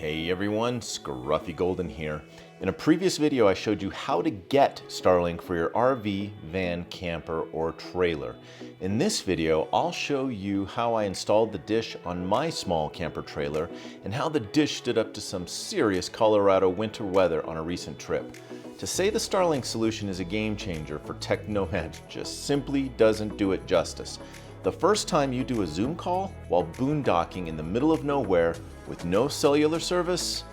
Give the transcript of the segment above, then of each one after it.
Hey everyone, Scruffy Golden here. In a previous video I showed you how to get Starlink for your RV, van, camper, or trailer. In this video I'll show you how I installed the dish on my small camper trailer and how the dish stood up to some serious Colorado winter weather on a recent trip. To say the Starlink solution is a game changer for tech nomads just simply doesn't do it justice. The first time you do a Zoom call while boondocking in the middle of nowhere with no cellular service,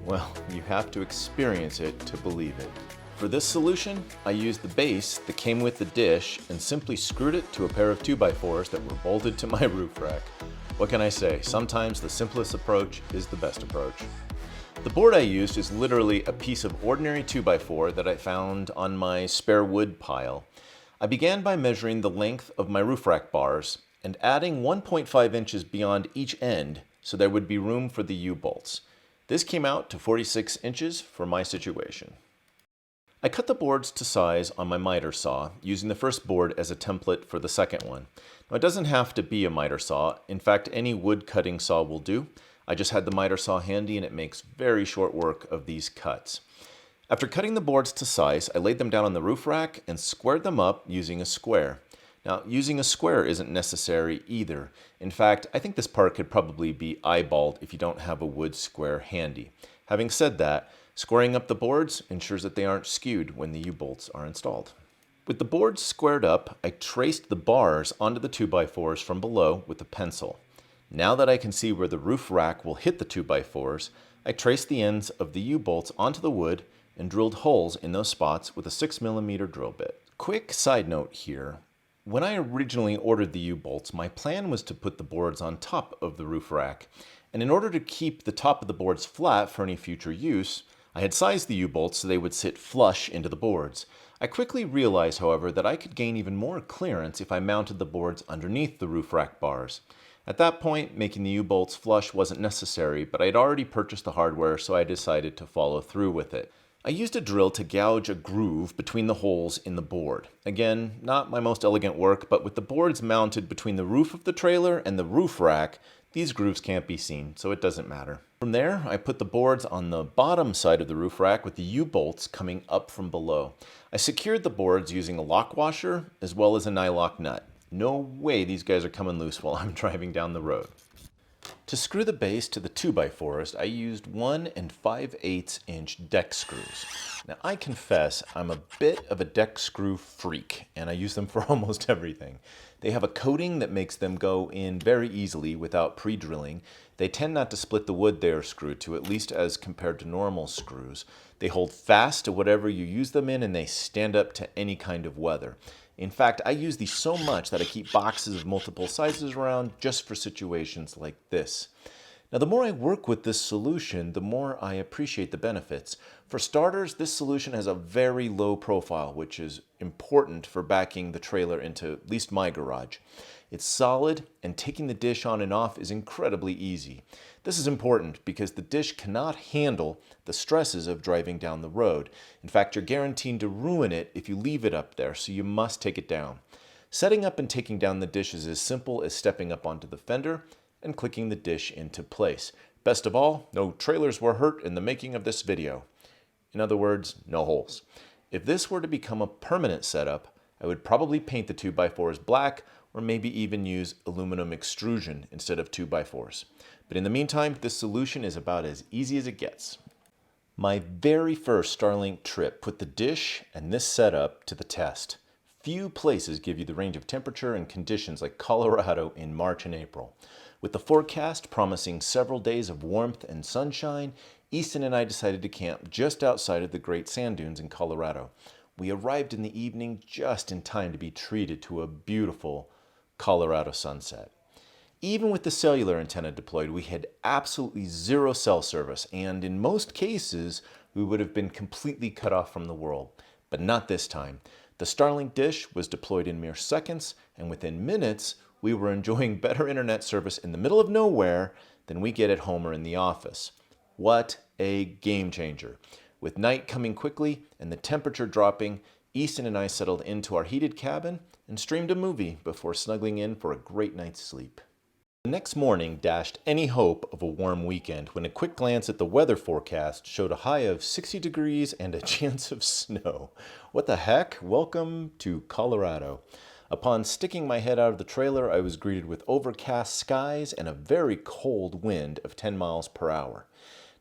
well, you have to experience it to believe it. For this solution, I used the base that came with the dish and simply screwed it to a pair of 2x4s that were bolted to my roof rack. What can I say? Sometimes the simplest approach is the best approach. The board I used is literally a piece of ordinary 2x4 that I found on my spare wood pile. I began by measuring the length of my roof rack bars and adding 1.5 inches beyond each end so there would be room for the U-bolts. This came out to 46 inches for my situation. I cut the boards to size on my miter saw, using the first board as a template for the second one. Now, it doesn't have to be a miter saw. In fact, any wood cutting saw will do. I just had the miter saw handy and it makes very short work of these cuts. After cutting the boards to size, I laid them down on the roof rack and squared them up using a square. Now, using a square isn't necessary either. In fact, I think this part could probably be eyeballed if you don't have a wood square handy. Having said that, squaring up the boards ensures that they aren't skewed when the U-bolts are installed. With the boards squared up, I traced the bars onto the 2x4s from below with a pencil. Now that I can see where the roof rack will hit the 2x4s, I traced the ends of the U-bolts onto the wood and drilled holes in those spots with a 6mm drill bit. Quick side note here. When I originally ordered the U-bolts, my plan was to put the boards on top of the roof rack. And in order to keep the top of the boards flat for any future use, I had sized the U-bolts so they would sit flush into the boards. I quickly realized, however, that I could gain even more clearance if I mounted the boards underneath the roof rack bars. At that point, making the U-bolts flush wasn't necessary, but I had already purchased the hardware, so I decided to follow through with it. I used a drill to gouge a groove between the holes in the board. Again, not my most elegant work, but with the boards mounted between the roof of the trailer and the roof rack, these grooves can't be seen, so it doesn't matter. From there, I put the boards on the bottom side of the roof rack with the U-bolts coming up from below. I secured the boards using a lock washer as well as a nylock nut. No way these guys are coming loose while I'm driving down the road. To screw the base to the 2x4s, I used 1 5/8 inch deck screws. Now, I confess I'm a bit of a deck screw freak, and I use them for almost everything. They have a coating that makes them go in very easily without pre-drilling. They tend not to split the wood they are screwed to, at least as compared to normal screws. They hold fast to whatever you use them in, and they stand up to any kind of weather. In fact, I use these so much that I keep boxes of multiple sizes around just for situations like this. Now, the more I work with this solution, the more I appreciate the benefits. For starters, this solution has a very low profile, which is important for backing the trailer into at least my garage. It's solid, and taking the dish on and off is incredibly easy. This is important because the dish cannot handle the stresses of driving down the road. In fact, you're guaranteed to ruin it if you leave it up there, so you must take it down. Setting up and taking down the dish is as simple as stepping up onto the fender and clicking the dish into place. Best of all, no trailers were hurt in the making of this video. In other words, no holes. If this were to become a permanent setup, I would probably paint the 2x4s black or maybe even use aluminum extrusion instead of 2x4s. But in the meantime, this solution is about as easy as it gets. My very first Starlink trip put the dish and this setup to the test. Few places give you the range of temperature and conditions like Colorado in March and April. With the forecast promising several days of warmth and sunshine, Easton and I decided to camp just outside of the Great Sand Dunes in Colorado. We arrived in the evening just in time to be treated to a beautiful Colorado sunset. Even with the cellular antenna deployed, we had absolutely zero cell service, and in most cases, we would have been completely cut off from the world. But not this time. The Starlink dish was deployed in mere seconds, and within minutes, we were enjoying better internet service in the middle of nowhere than we get at home or in the office. What a game changer. With night coming quickly and the temperature dropping, Easton and I settled into our heated cabin and streamed a movie before snuggling in for a great night's sleep. The next morning dashed any hope of a warm weekend when a quick glance at the weather forecast showed a high of 60 degrees and a chance of snow. What the heck? Welcome to Colorado. Upon sticking my head out of the trailer, I was greeted with overcast skies and a very cold wind of 10 miles per hour.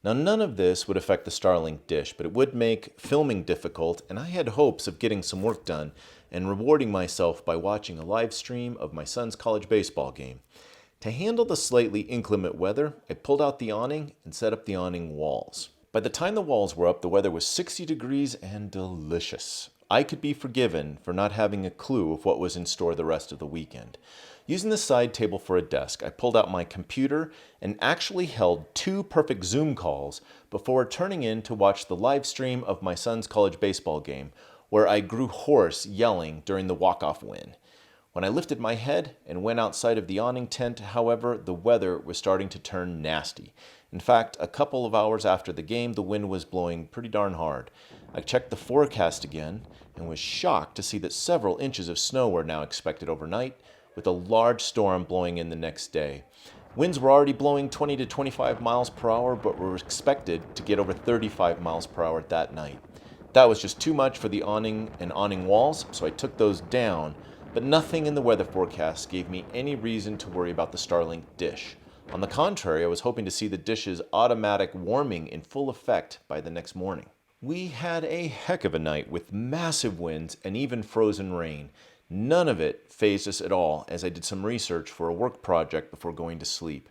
Now, none of this would affect the Starlink Dish, but it would make filming difficult, and I had hopes of getting some work done and rewarding myself by watching a live stream of my son's college baseball game. To handle the slightly inclement weather, I pulled out the awning and set up the awning walls. By the time the walls were up, the weather was 60 degrees and delicious. I could be forgiven for not having a clue of what was in store the rest of the weekend. Using the side table for a desk, I pulled out my computer and actually held 2 perfect Zoom calls before turning in to watch the live stream of my son's college baseball game, where I grew hoarse yelling during the walk-off win. When I lifted my head and went outside of the awning tent, however, the weather was starting to turn nasty. In fact, a couple of hours after the game, the wind was blowing pretty darn hard. I checked the forecast again and was shocked to see that several inches of snow were now expected overnight, with a large storm blowing in the next day. Winds were already blowing 20 to 25 miles per hour, but were expected to get over 35 miles per hour that night. That was just too much for the awning and awning walls, so I took those down, but nothing in the weather forecast gave me any reason to worry about the Starlink Dish. On the contrary, I was hoping to see the Dish's automatic warming in full effect by the next morning. We had a heck of a night with massive winds and even frozen rain. None of it fazed us at all, as I did some research for a work project before going to sleep.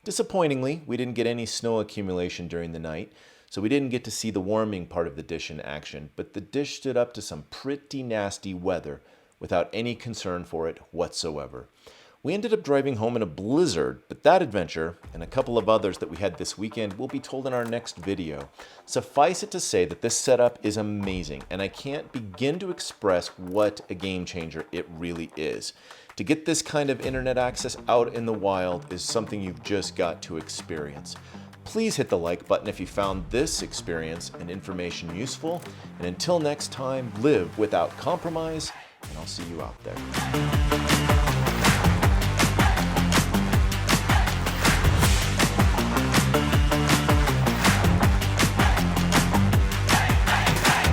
Disappointingly, we didn't get any snow accumulation during the night, so we didn't get to see the warming part of the Dish in action, but the Dish stood up to some pretty nasty weather without any concern for it whatsoever. We ended up driving home in a blizzard, but that adventure, and a couple of others that we had this weekend, will be told in our next video. Suffice it to say that this setup is amazing, and I can't begin to express what a game changer it really is. To get this kind of internet access out in the wild is something you've just got to experience. Please hit the like button if you found this experience and information useful, and until next time, live without compromise, and I'll see you out there.